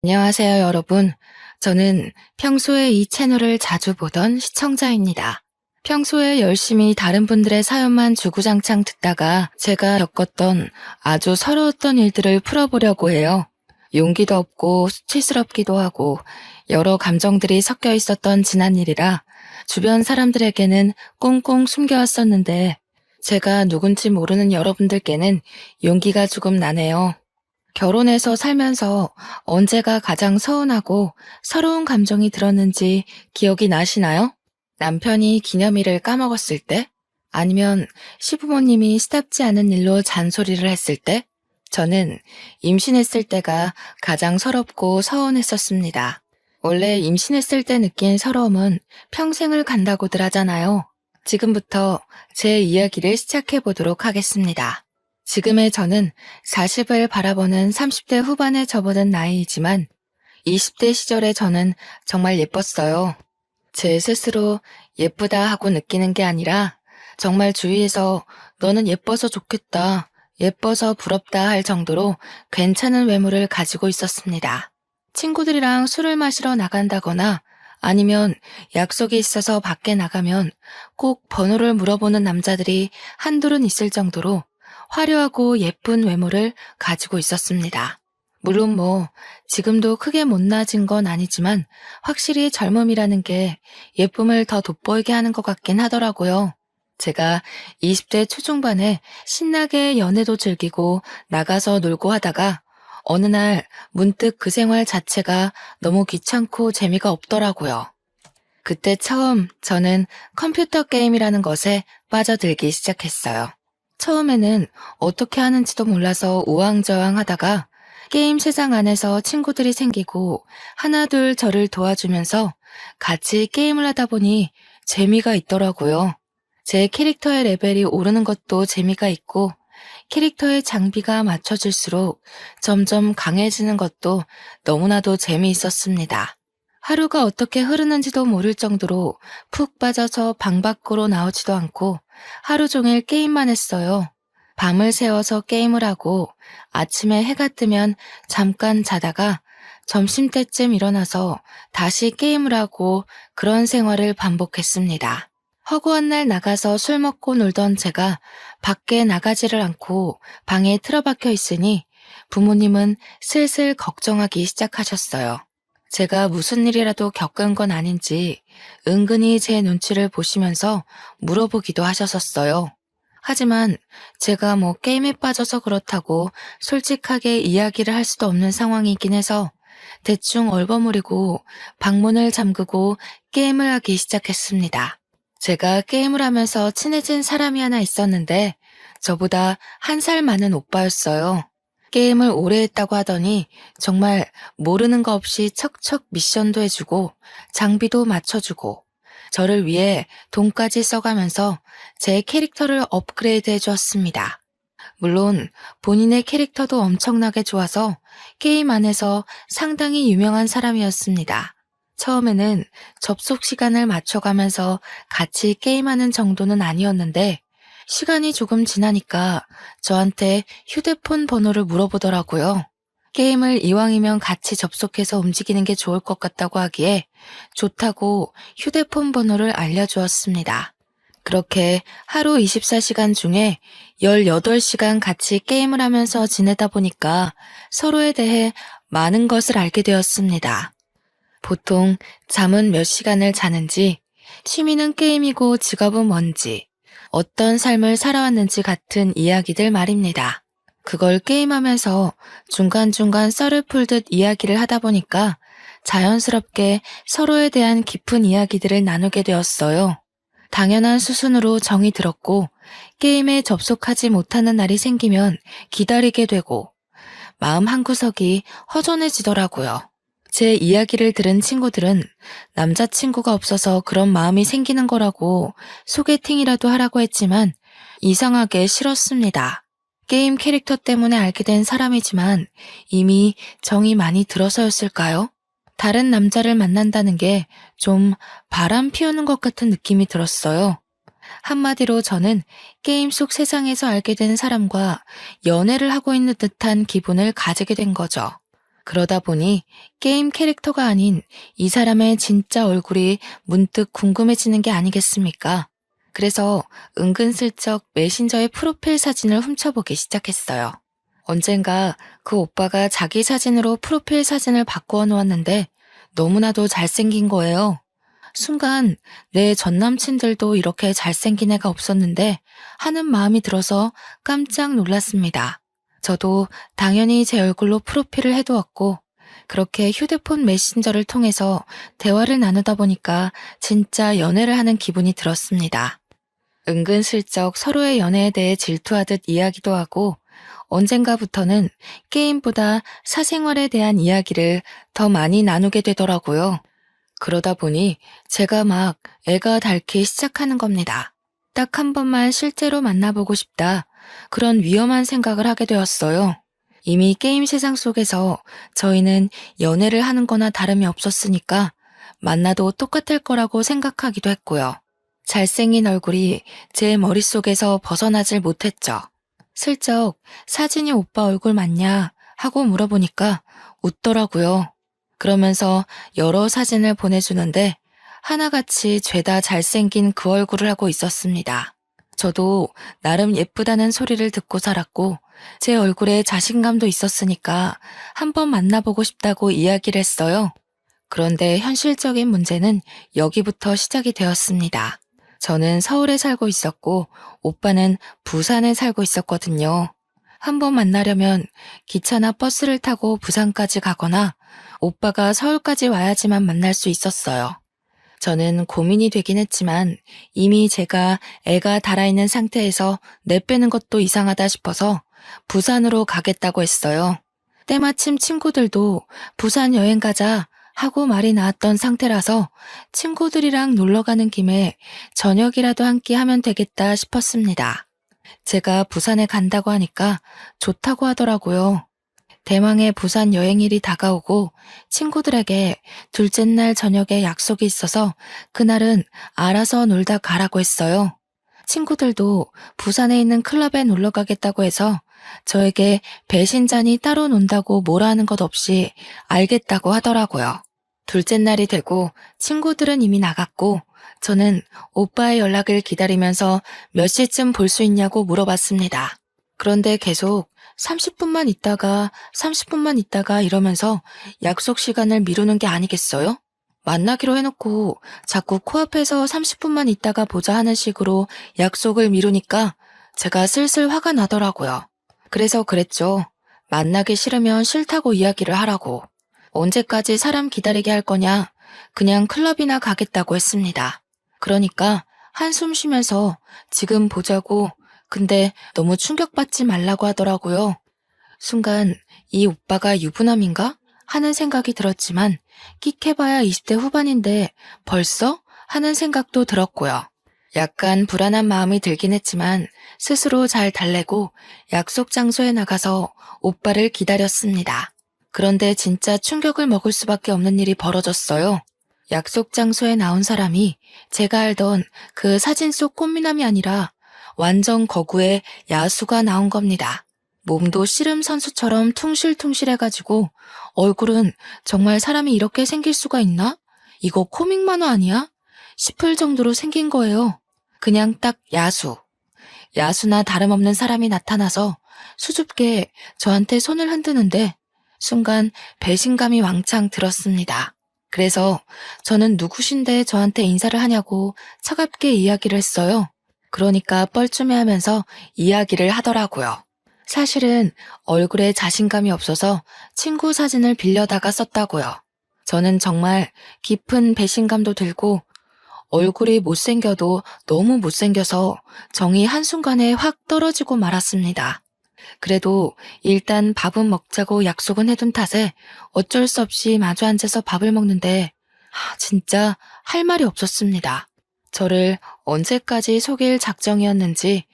안녕하세요, 여러분. 저는 평소에 이 채널을 자주 보던 시청자입니다. 평소에 열심히 다른 분들의 사연만 주구장창 듣다가 제가 겪었던 아주 서러웠던 일들을 풀어보려고 해요. 용기도 없고 수치스럽기도 하고 여러 감정들이 섞여 있었던 지난 일이라 주변 사람들에게는 꽁꽁 숨겨왔었는데 제가 누군지 모르는 여러분들께는 용기가 조금 나네요. 결혼해서 살면서 언제가 가장 서운하고 서러운 감정이 들었는지 기억이 나시나요? 남편이 기념일을 까먹었을 때? 아니면 시부모님이 쓰답지 않은 일로 잔소리를 했을 때? 저는 임신했을 때가 가장 서럽고 서운했었습니다. 원래 임신했을 때 느낀 서러움은 평생을 간다고들 하잖아요. 지금부터 제 이야기를 시작해 보도록 하겠습니다. 지금의 저는 40을 바라보는 30대 후반에 접어든 나이이지만 20대 시절의 저는 정말 예뻤어요. 제 스스로 예쁘다 하고 느끼는 게 아니라 정말 주위에서 너는 예뻐서 좋겠다, 예뻐서 부럽다 할 정도로 괜찮은 외모를 가지고 있었습니다. 친구들이랑 술을 마시러 나간다거나 아니면 약속이 있어서 밖에 나가면 꼭 번호를 물어보는 남자들이 한둘은 있을 정도로 화려하고 예쁜 외모를 가지고 있었습니다. 물론 지금도 크게 못나진 건 아니지만 확실히 젊음이라는 게 예쁨을 더 돋보이게 하는 것 같긴 하더라고요. 제가 20대 초중반에 신나게 연애도 즐기고 나가서 놀고 하다가 어느 날 문득 그 생활 자체가 너무 귀찮고 재미가 없더라고요. 그때 처음 저는 컴퓨터 게임이라는 것에 빠져들기 시작했어요. 처음에는 어떻게 하는지도 몰라서 우왕좌왕 하다가 게임 세상 안에서 친구들이 생기고 하나둘 저를 도와주면서 같이 게임을 하다 보니 재미가 있더라고요. 제 캐릭터의 레벨이 오르는 것도 재미가 있고 캐릭터의 장비가 맞춰질수록 점점 강해지는 것도 너무나도 재미있었습니다. 하루가 어떻게 흐르는지도 모를 정도로 푹 빠져서 방 밖으로 나오지도 않고 하루 종일 게임만 했어요. 밤을 새워서 게임을 하고 아침에 해가 뜨면 잠깐 자다가 점심때쯤 일어나서 다시 게임을 하고 그런 생활을 반복했습니다. 허구한 날 나가서 술 먹고 놀던 제가 밖에 나가지를 않고 방에 틀어박혀 있으니 부모님은 슬슬 걱정하기 시작하셨어요. 제가 무슨 일이라도 겪은 건 아닌지 은근히 제 눈치를 보시면서 물어보기도 하셨었어요. 하지만 제가 게임에 빠져서 그렇다고 솔직하게 이야기를 할 수도 없는 상황이긴 해서 대충 얼버무리고 방문을 잠그고 게임을 하기 시작했습니다. 제가 게임을 하면서 친해진 사람이 하나 있었는데 저보다 한 살 많은 오빠였어요. 게임을 오래 했다고 하더니 정말 모르는 거 없이 척척 미션도 해주고 장비도 맞춰주고 저를 위해 돈까지 써가면서 제 캐릭터를 업그레이드 해주었습니다. 물론 본인의 캐릭터도 엄청나게 좋아서 게임 안에서 상당히 유명한 사람이었습니다. 처음에는 접속 시간을 맞춰가면서 같이 게임하는 정도는 아니었는데 시간이 조금 지나니까 저한테 휴대폰 번호를 물어보더라고요. 게임을 이왕이면 같이 접속해서 움직이는 게 좋을 것 같다고 하기에 좋다고 휴대폰 번호를 알려주었습니다. 그렇게 하루 24시간 중에 18시간 같이 게임을 하면서 지내다 보니까 서로에 대해 많은 것을 알게 되었습니다. 보통 잠은 몇 시간을 자는지, 취미는 게임이고 직업은 뭔지, 어떤 삶을 살아왔는지 같은 이야기들 말입니다. 그걸 게임하면서 중간중간 썰을 풀듯 이야기를 하다 보니까 자연스럽게 서로에 대한 깊은 이야기들을 나누게 되었어요. 당연한 수순으로 정이 들었고 게임에 접속하지 못하는 날이 생기면 기다리게 되고 마음 한구석이 허전해지더라고요. 제 이야기를 들은 친구들은 남자친구가 없어서 그런 마음이 생기는 거라고 소개팅이라도 하라고 했지만 이상하게 싫었습니다. 게임 캐릭터 때문에 알게 된 사람이지만 이미 정이 많이 들어서였을까요? 다른 남자를 만난다는 게 좀 바람 피우는 것 같은 느낌이 들었어요. 한마디로 저는 게임 속 세상에서 알게 된 사람과 연애를 하고 있는 듯한 기분을 가지게 된 거죠. 그러다 보니 게임 캐릭터가 아닌 이 사람의 진짜 얼굴이 문득 궁금해지는 게 아니겠습니까? 그래서 은근슬쩍 메신저의 프로필 사진을 훔쳐보기 시작했어요. 언젠가 그 오빠가 자기 사진으로 프로필 사진을 바꾸어 놓았는데 너무나도 잘생긴 거예요. 순간 내 전남친들도 이렇게 잘생긴 애가 없었는데 하는 마음이 들어서 깜짝 놀랐습니다. 저도 당연히 제 얼굴로 프로필을 해두었고 그렇게 휴대폰 메신저를 통해서 대화를 나누다 보니까 진짜 연애를 하는 기분이 들었습니다. 은근슬쩍 서로의 연애에 대해 질투하듯 이야기도 하고 언젠가부터는 게임보다 사생활에 대한 이야기를 더 많이 나누게 되더라고요. 그러다 보니 제가 막 애가 닳기 시작하는 겁니다. 딱 한 번만 실제로 만나보고 싶다. 그런 위험한 생각을 하게 되었어요. 이미 게임 세상 속에서 저희는 연애를 하는 거나 다름이 없었으니까 만나도 똑같을 거라고 생각하기도 했고요. 잘생긴 얼굴이 제 머릿속에서 벗어나질 못했죠. 슬쩍 사진이 오빠 얼굴 맞냐 하고 물어보니까 웃더라고요. 그러면서 여러 사진을 보내주는데 하나같이 죄다 잘생긴 그 얼굴을 하고 있었습니다. 저도 나름 예쁘다는 소리를 듣고 살았고 제 얼굴에 자신감도 있었으니까 한번 만나보고 싶다고 이야기를 했어요. 그런데 현실적인 문제는 여기부터 시작이 되었습니다. 저는 서울에 살고 있었고 오빠는 부산에 살고 있었거든요. 한번 만나려면 기차나 버스를 타고 부산까지 가거나 오빠가 서울까지 와야지만 만날 수 있었어요. 저는 고민이 되긴 했지만 이미 제가 애가 달아있는 상태에서 내빼는 것도 이상하다 싶어서 부산으로 가겠다고 했어요. 때마침 친구들도 부산 여행 가자 하고 말이 나왔던 상태라서 친구들이랑 놀러 가는 김에 저녁이라도 한 끼 하면 되겠다 싶었습니다. 제가 부산에 간다고 하니까 좋다고 하더라고요. 대망의 부산 여행일이 다가오고 친구들에게 둘째 날 저녁에 약속이 있어서 그날은 알아서 놀다 가라고 했어요. 친구들도 부산에 있는 클럽에 놀러 가겠다고 해서 저에게 배신자니 따로 논다고 뭐라 하는 것 없이 알겠다고 하더라고요. 둘째 날이 되고 친구들은 이미 나갔고 저는 오빠의 연락을 기다리면서 몇 시쯤 볼 수 있냐고 물어봤습니다. 그런데 계속 30분만 있다가 이러면서 약속 시간을 미루는 게 아니겠어요? 만나기로 해놓고 자꾸 코앞에서 30분만 있다가 보자 하는 식으로 약속을 미루니까 제가 슬슬 화가 나더라고요. 그래서 그랬죠. 만나기 싫으면 싫다고 이야기를 하라고. 언제까지 사람 기다리게 할 거냐? 그냥 클럽이나 가겠다고 했습니다. 그러니까 한숨 쉬면서 지금 보자고 근데 너무 충격받지 말라고 하더라고요. 순간 이 오빠가 유부남인가? 하는 생각이 들었지만 끽해봐야 20대 후반인데 벌써? 하는 생각도 들었고요. 약간 불안한 마음이 들긴 했지만 스스로 잘 달래고 약속 장소에 나가서 오빠를 기다렸습니다. 그런데 진짜 충격을 먹을 수밖에 없는 일이 벌어졌어요. 약속 장소에 나온 사람이 제가 알던 그 사진 속 꽃미남이 아니라 완전 거구의 야수가 나온 겁니다. 몸도 씨름 선수처럼 퉁실퉁실해가지고 얼굴은 정말 사람이 이렇게 생길 수가 있나? 이거 코믹 만화 아니야? 싶을 정도로 생긴 거예요. 그냥 딱 야수. 야수나 다름없는 사람이 나타나서 수줍게 저한테 손을 흔드는데 순간 배신감이 왕창 들었습니다. 그래서 저는 누구신데 저한테 인사를 하냐고 차갑게 이야기를 했어요. 그러니까 뻘쭘해하면서 이야기를 하더라고요. 사실은 얼굴에 자신감이 없어서 친구 사진을 빌려다가 썼다고요. 저는 정말 깊은 배신감도 들고 얼굴이 못생겨도 너무 못생겨서 정이 한순간에 확 떨어지고 말았습니다. 그래도 일단 밥은 먹자고 약속은 해둔 탓에 어쩔 수 없이 마주 앉아서 밥을 먹는데 진짜 할 말이 없었습니다. 저를 언제까지 속일 작정이었는지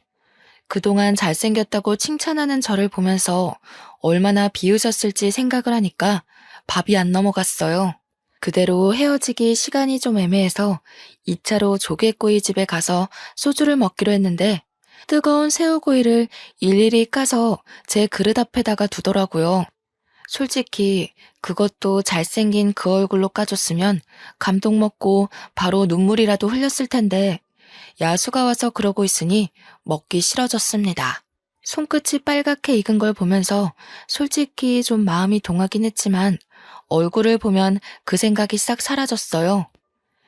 그동안 잘생겼다고 칭찬하는 저를 보면서 얼마나 비웃었을지 생각을 하니까 밥이 안 넘어갔어요. 그대로 헤어지기 시간이 좀 애매해서 2차로 조개구이 집에 가서 소주를 먹기로 했는데 뜨거운 새우구이를 일일이 까서 제 그릇 앞에다가 두더라고요. 솔직히 그것도 잘생긴 그 얼굴로 까줬으면 감동 먹고 바로 눈물이라도 흘렸을 텐데 야수가 와서 그러고 있으니 먹기 싫어졌습니다. 손끝이 빨갛게 익은 걸 보면서 솔직히 좀 마음이 동하긴 했지만 얼굴을 보면 그 생각이 싹 사라졌어요.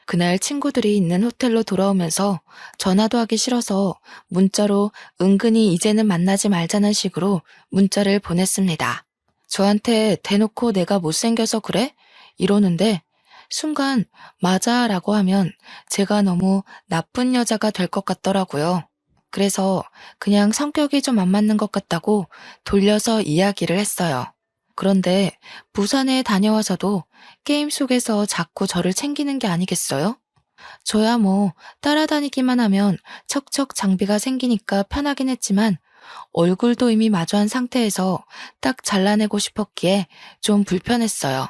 그날 친구들이 있는 호텔로 돌아오면서 전화도 하기 싫어서 문자로 은근히 이제는 만나지 말자는 식으로 문자를 보냈습니다. 저한테 대놓고 내가 못생겨서 그래? 이러는데 순간 맞아 라고 하면 제가 너무 나쁜 여자가 될 것 같더라고요. 그래서 그냥 성격이 좀 안 맞는 것 같다고 돌려서 이야기를 했어요. 그런데 부산에 다녀와서도 게임 속에서 자꾸 저를 챙기는 게 아니겠어요? 저야 뭐 따라다니기만 하면 척척 장비가 생기니까 편하긴 했지만 얼굴도 이미 마주한 상태에서 딱 잘라내고 싶었기에 좀 불편했어요.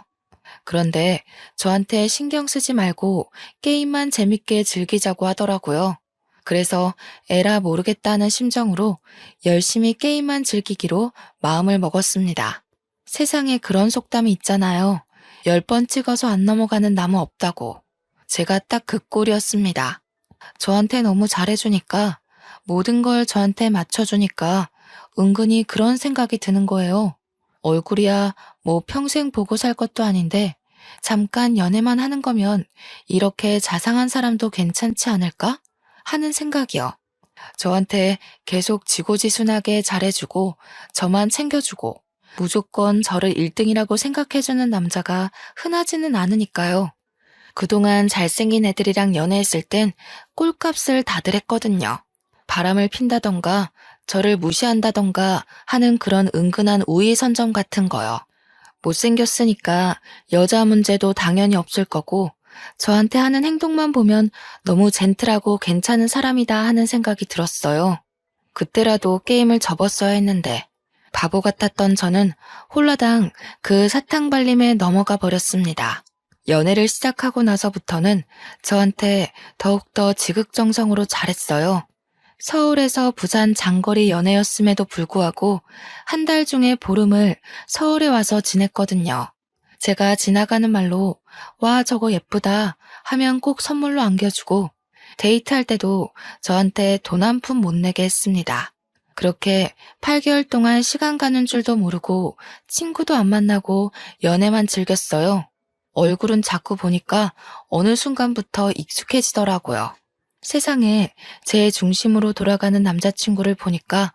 그런데 저한테 신경 쓰지 말고 게임만 재밌게 즐기자고 하더라고요. 그래서 에라 모르겠다는 심정으로 열심히 게임만 즐기기로 마음을 먹었습니다. 세상에 그런 속담이 있잖아요. 10번 찍어서 안 넘어가는 나무 없다고. 제가 딱 그 꼴이었습니다. 저한테 너무 잘해주니까, 모든 걸 저한테 맞춰주니까 은근히 그런 생각이 드는 거예요. 얼굴이야 뭐 평생 보고 살 것도 아닌데 잠깐 연애만 하는 거면 이렇게 자상한 사람도 괜찮지 않을까? 하는 생각이요. 저한테 계속 지고지순하게 잘해주고 저만 챙겨주고 무조건 저를 1등이라고 생각해주는 남자가 흔하지는 않으니까요. 그동안 잘생긴 애들이랑 연애했을 땐 꼴값을 다들 했거든요. 바람을 핀다던가 저를 무시한다던가 하는 그런 은근한 우위 선점 같은 거요. 못생겼으니까 여자 문제도 당연히 없을 거고 저한테 하는 행동만 보면 너무 젠틀하고 괜찮은 사람이다 하는 생각이 들었어요. 그때라도 게임을 접었어야 했는데 바보 같았던 저는 홀라당 그 사탕 발림에 넘어가 버렸습니다. 연애를 시작하고 나서부터는 저한테 더욱더 지극정성으로 잘했어요. 서울에서 부산 장거리 연애였음에도 불구하고 한 달 중에 보름을 서울에 와서 지냈거든요. 제가 지나가는 말로 와 저거 예쁘다 하면 꼭 선물로 안겨주고 데이트할 때도 저한테 돈 한 푼 못 내게 했습니다. 그렇게 8개월 동안 시간 가는 줄도 모르고 친구도 안 만나고 연애만 즐겼어요. 얼굴은 자꾸 보니까 어느 순간부터 익숙해지더라고요. 세상에 제 중심으로 돌아가는 남자친구를 보니까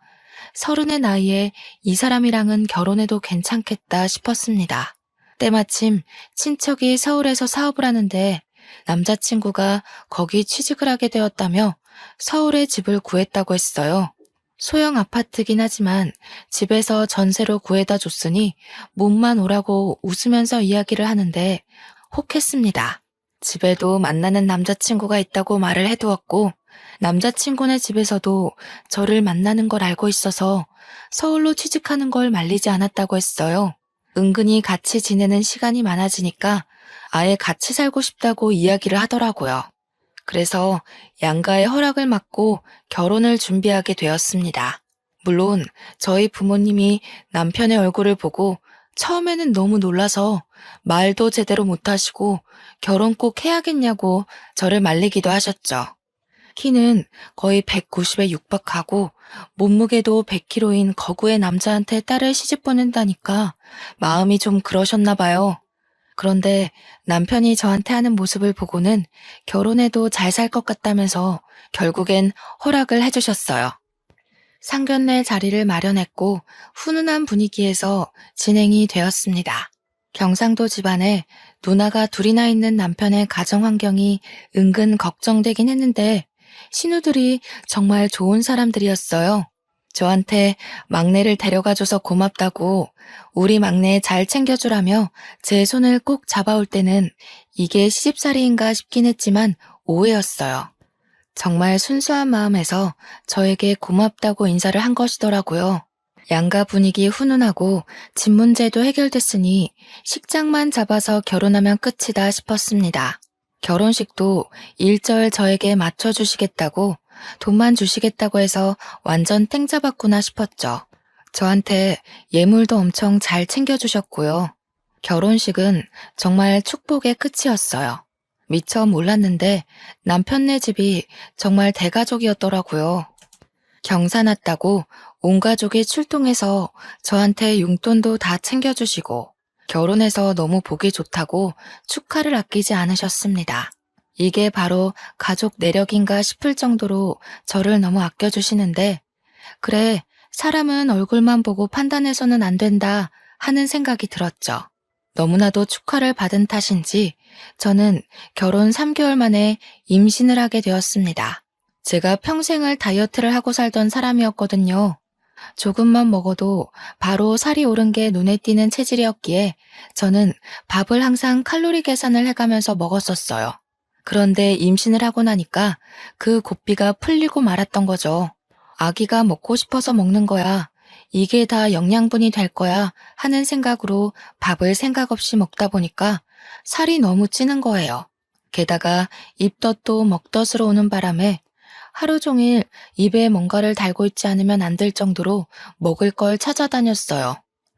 30의 나이에 이 사람이랑은 결혼해도 괜찮겠다 싶었습니다. 때마침 친척이 서울에서 사업을 하는데 남자친구가 거기 취직을 하게 되었다며 서울에 집을 구했다고 했어요. 소형 아파트긴 하지만 집에서 전세로 구해다 줬으니 몸만 오라고 웃으면서 이야기를 하는데 혹했습니다. 집에도 만나는 남자친구가 있다고 말을 해두었고 남자친구네 집에서도 저를 만나는 걸 알고 있어서 서울로 취직하는 걸 말리지 않았다고 했어요. 은근히 같이 지내는 시간이 많아지니까 아예 같이 살고 싶다고 이야기를 하더라고요. 그래서 양가의 허락을 받고 결혼을 준비하게 되었습니다. 물론 저희 부모님이 남편의 얼굴을 보고 처음에는 너무 놀라서 말도 제대로 못하시고 결혼 꼭 해야겠냐고 저를 말리기도 하셨죠. 키는 거의 190에 육박하고 몸무게도 100kg인 거구의 남자한테 딸을 시집 보낸다니까 마음이 좀 그러셨나 봐요. 그런데 남편이 저한테 하는 모습을 보고는 결혼해도 잘 살 것 같다면서 결국엔 허락을 해주셨어요. 상견례 자리를 마련했고 훈훈한 분위기에서 진행이 되었습니다. 경상도 집안에 누나가 둘이나 있는 남편의 가정 환경이 은근 걱정되긴 했는데 신우들이 정말 좋은 사람들이었어요. 저한테 막내를 데려가줘서 고맙다고 우리 막내 잘 챙겨주라며 제 손을 꼭 잡아올 때는 이게 시집살이인가 싶긴 했지만 오해였어요. 정말 순수한 마음에서 저에게 고맙다고 인사를 한 것이더라고요. 양가 분위기 훈훈하고 집 문제도 해결됐으니 식장만 잡아서 결혼하면 끝이다 싶었습니다. 결혼식도 일절 저에게 맞춰주시겠다고 돈만 주시겠다고 해서 완전 땡 잡았구나 싶었죠. 저한테 예물도 엄청 잘 챙겨주셨고요. 결혼식은 정말 축복의 끝이었어요. 미처 몰랐는데 남편네 집이 정말 대가족이었더라고요. 경사 났다고 온 가족이 출동해서 저한테 용돈도 다 챙겨주시고 결혼해서 너무 보기 좋다고 축하를 아끼지 않으셨습니다. 이게 바로 가족 내력인가 싶을 정도로 저를 너무 아껴주시는데 그래, 사람은 얼굴만 보고 판단해서는 안 된다 하는 생각이 들었죠. 너무나도 축하를 받은 탓인지 저는 결혼 3개월 만에 임신을 하게 되었습니다. 제가 평생을 다이어트를 하고 살던 사람이었거든요. 조금만 먹어도 바로 살이 오른 게 눈에 띄는 체질이었기에 저는 밥을 항상 칼로리 계산을 해가면서 먹었었어요. 그런데 임신을 하고 나니까 그 고삐가 풀리고 말았던 거죠. 아기가 먹고 싶어서 먹는 거야. 이게 다 영양분이 될 거야 하는 생각으로 밥을 생각 없이 먹다 보니까 살이 너무 찌는 거예요. 게다가 입덧도 먹덧으로 오는 바람에 하루 종일 입에 뭔가를 달고 있지 않으면 안 될 정도로 먹을 걸 찾아다녔어요.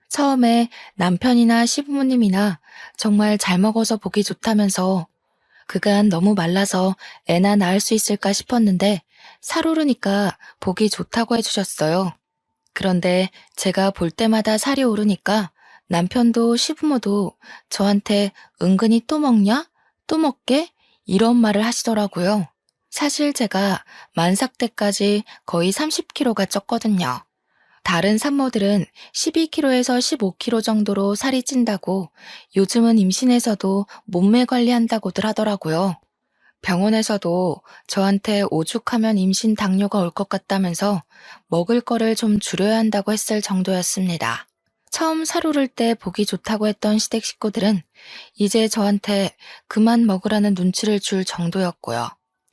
처음에 남편이나 시부모님이나 정말 잘 먹어서 보기 좋다면서 그간 너무 말라서 애나 낳을 수 있을까 싶었는데 살 오르니까 보기 좋다고 해주셨어요. 그런데 제가 볼 때마다 살이 오르니까 남편도 시부모도 저한테 은근히 또 먹냐? 또 먹게? 이런 말을 하시더라고요. 사실 제가 만삭 때까지 거의 30kg가 쪘거든요. 다른 산모들은 12kg에서 15kg 정도로 살이 찐다고 요즘은 임신해서도 몸매 관리한다고들 하더라고요. 병원에서도 저한테 오죽하면 임신 당뇨가 올 것 같다면서 먹을 거를 좀 줄여야 한다고 했을 정도였습니다. 처음 살 오를 때 보기 좋다고 했던 시댁 식구들은 이제 저한테 그만 먹으라는 눈치를 줄 정도였고요.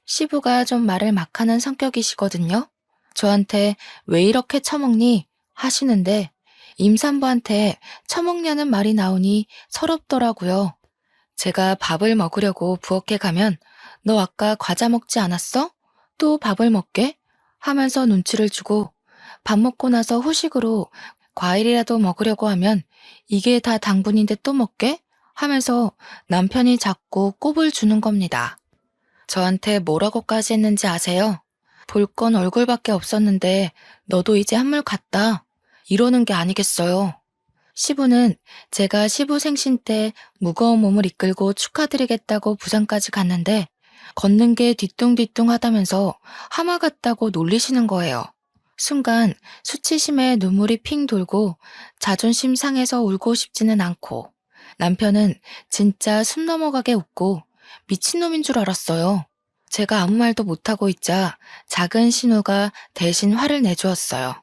시부가 좀 말을 막 하는 성격이시거든요. 저한테 왜 이렇게 처먹니? 하시는데 임산부한테 처먹냐는 말이 나오니 서럽더라고요. 제가 밥을 먹으려고 부엌에 가면 너 아까 과자 먹지 않았어? 또 밥을 먹게? 하면서 눈치를 주고 밥 먹고 나서 후식으로 과일이라도 먹으려고 하면 이게 다 당분인데 또 먹게? 하면서 남편이 자꾸 꼽을 주는 겁니다. 저한테 뭐라고까지 했는지 아세요? 볼 건 얼굴밖에 없었는데 너도 이제 한물 갔다. 이러는 게 아니겠어요. 시부는 제가 시부 생신 때 무거운 몸을 이끌고 축하드리겠다고 부산까지 갔는데 걷는 게 뒤뚱뒤뚱 하다면서 하마 같다고 놀리시는 거예요. 순간 수치심에 눈물이 핑 돌고 자존심 상해서 울고 싶지는 않고 남편은 진짜 숨 넘어가게 웃고 미친놈인 줄 알았어요. 제가 아무 말도 못하고 있자 작은 신우가 대신 화를 내주었어요.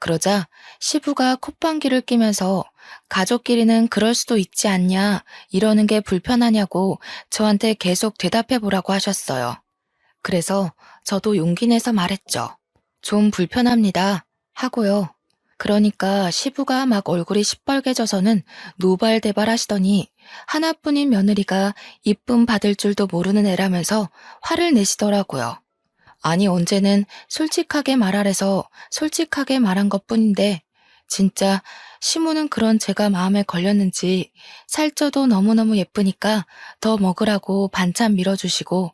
그러자 시부가 콧방귀를 뀌면서 가족끼리는 그럴 수도 있지 않냐 이러는 게 불편하냐고 저한테 계속 대답해 보라고 하셨어요. 그래서 저도 용기 내서 말했죠. 좀 불편합니다. 하고요. 그러니까 시부가 막 얼굴이 시뻘개져서는 노발대발 하시더니 하나뿐인 며느리가 이쁨 받을 줄도 모르는 애라면서 화를 내시더라고요. 아니 언제는 솔직하게 말하래서 솔직하게 말한 것뿐인데 진짜 시무는 그런 제가 마음에 걸렸는지 살쪄도 너무너무 예쁘니까 더 먹으라고 반찬 밀어주시고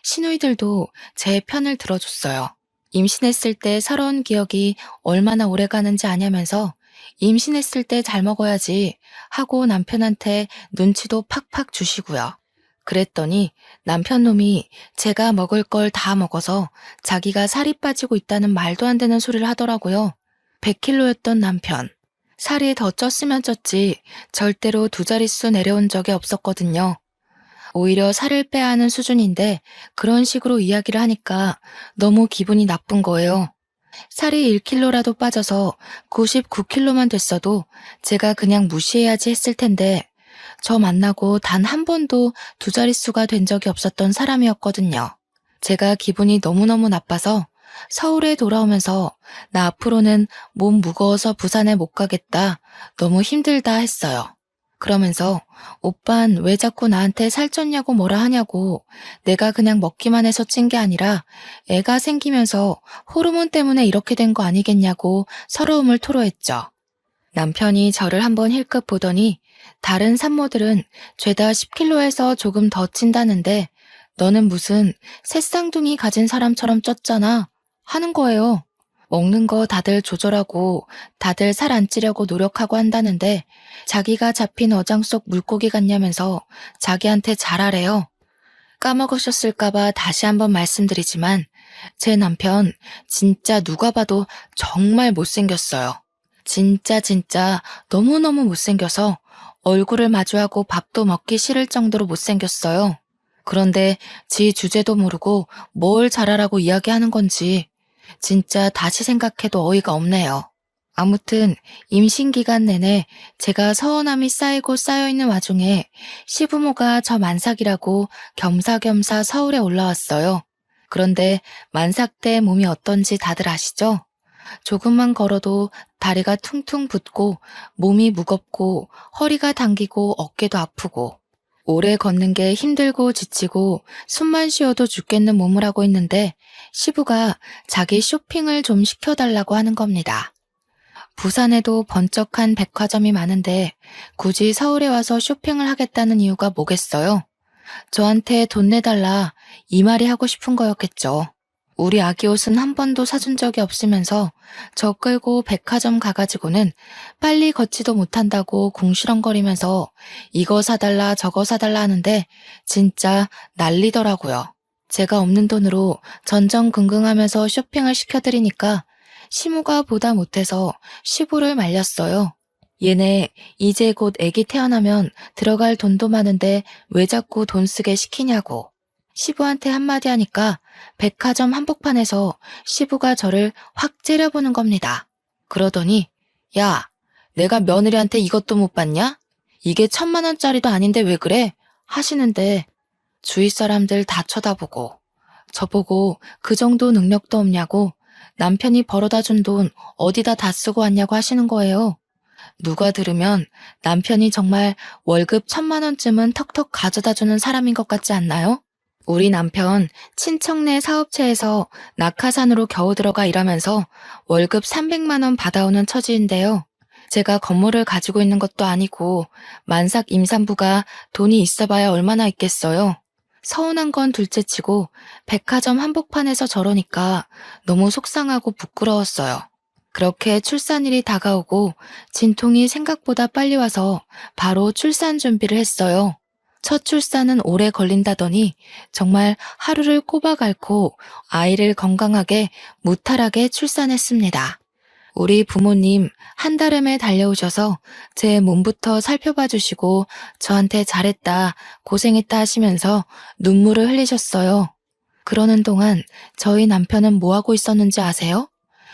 시누이들도 제 편을 들어줬어요. 임신했을 때 살아온 기억이 얼마나 오래 가는지 아냐면서 임신했을 때 잘 먹어야지 하고 남편한테 눈치도 팍팍 주시고요. 그랬더니 남편 놈이 제가 먹을 걸 다 먹어서 자기가 살이 빠지고 있다는 말도 안 되는 소리를 하더라고요. 100kg였던 남편. 살이 더 쪘으면 쪘지 절대로 2자릿수 내려온 적이 없었거든요. 오히려 살을 빼야 하는 수준인데 그런 식으로 이야기를 하니까 너무 기분이 나쁜 거예요. 살이 1kg라도 빠져서 99kg만 됐어도 제가 그냥 무시해야지 했을 텐데 저 만나고 단 한 번도 2자릿수가 된 적이 없었던 사람이었거든요. 제가 기분이 너무너무 나빠서 서울에 돌아오면서 나 앞으로는 몸 무거워서 부산에 못 가겠다. 너무 힘들다 했어요. 그러면서 오빤 왜 자꾸 나한테 살쪘냐고 뭐라 하냐고 내가 그냥 먹기만 해서 찐 게 아니라 애가 생기면서 호르몬 때문에 이렇게 된 거 아니겠냐고 서러움을 토로했죠. 남편이 저를 한번 힐끗 보더니 다른 산모들은 죄다 10kg에서 조금 더 찐다는데 너는 무슨 새쌍둥이 가진 사람처럼 쪘잖아 하는 거예요. 먹는 거 다들 조절하고 다들 살 안 찌려고 노력하고 한다는데 자기가 잡힌 어장 속 물고기 같냐면서 자기한테 잘하래요. 까먹으셨을까봐 다시 한번 말씀드리지만 제 남편 진짜 누가 봐도 정말 못생겼어요. 진짜 너무너무 못생겨서 얼굴을 마주하고 밥도 먹기 싫을 정도로 못생겼어요. 그런데 지 주제도 모르고 뭘 잘하라고 이야기하는 건지 진짜 다시 생각해도 어이가 없네요. 아무튼 임신 기간 내내 제가 서운함이 쌓이고 쌓여있는 와중에 시부모가 저 만삭이라고 겸사겸사 서울에 올라왔어요. 그런데 만삭 때 몸이 어떤지 다들 아시죠? 조금만 걸어도 다리가 퉁퉁 붓고 몸이 무겁고 허리가 당기고 어깨도 아프고 오래 걷는 게 힘들고 지치고 숨만 쉬어도 죽겠는 몸을 하고 있는데 시부가 자기 쇼핑을 좀 시켜달라고 하는 겁니다. 부산에도 번쩍한 백화점이 많은데 굳이 서울에 와서 쇼핑을 하겠다는 이유가 뭐겠어요? 저한테 돈 내달라 이 말이 하고 싶은 거였겠죠. 우리 아기 옷은 한 번도 사준 적이 없으면서 저 끌고 백화점 가가지고는 빨리 걷지도 못한다고 궁시렁거리면서 이거 사달라 저거 사달라 하는데 진짜 난리더라고요. 제가 없는 돈으로 전전긍긍하면서 쇼핑을 시켜드리니까 시무가 보다 못해서 시부를 말렸어요. 얘네 이제 곧 애기 태어나면 들어갈 돈도 많은데 왜 자꾸 돈 쓰게 시키냐고. 시부한테 한마디 하니까 백화점 한복판에서 시부가 저를 확 째려보는 겁니다. 그러더니 야, 내가 며느리한테 이것도 못 받냐? 이게 1,000만 원짜리도 아닌데 왜 그래? 하시는데 주위 사람들 다 쳐다보고 저보고 그 정도 능력도 없냐고 남편이 벌어다 준 돈 어디다 다 쓰고 왔냐고 하시는 거예요. 누가 들으면 남편이 정말 월급 1,000만 원쯤은 턱턱 가져다 주는 사람인 것 같지 않나요? 우리 남편 친척네 사업체에서 낙하산으로 겨우 들어가 일하면서 월급 300만 원 받아오는 처지인데요. 제가 건물을 가지고 있는 것도 아니고 만삭 임산부가 돈이 있어봐야 얼마나 있겠어요. 서운한 건 둘째치고 백화점 한복판에서 저러니까 너무 속상하고 부끄러웠어요. 그렇게 출산일이 다가오고 진통이 생각보다 빨리 와서 바로 출산 준비를 했어요. 첫 출산은 오래 걸린다더니 정말 하루를 꼬박 앓고 아이를 건강하게 무탈하게 출산했습니다. 우리 부모님 한달음에 달려오셔서 제 몸부터 살펴봐 주시고 저한테 잘했다, 고생했다 하시면서 눈물을 흘리셨어요. 그러는 동안 저희 남편은 뭐 하고 있었는지 아세요?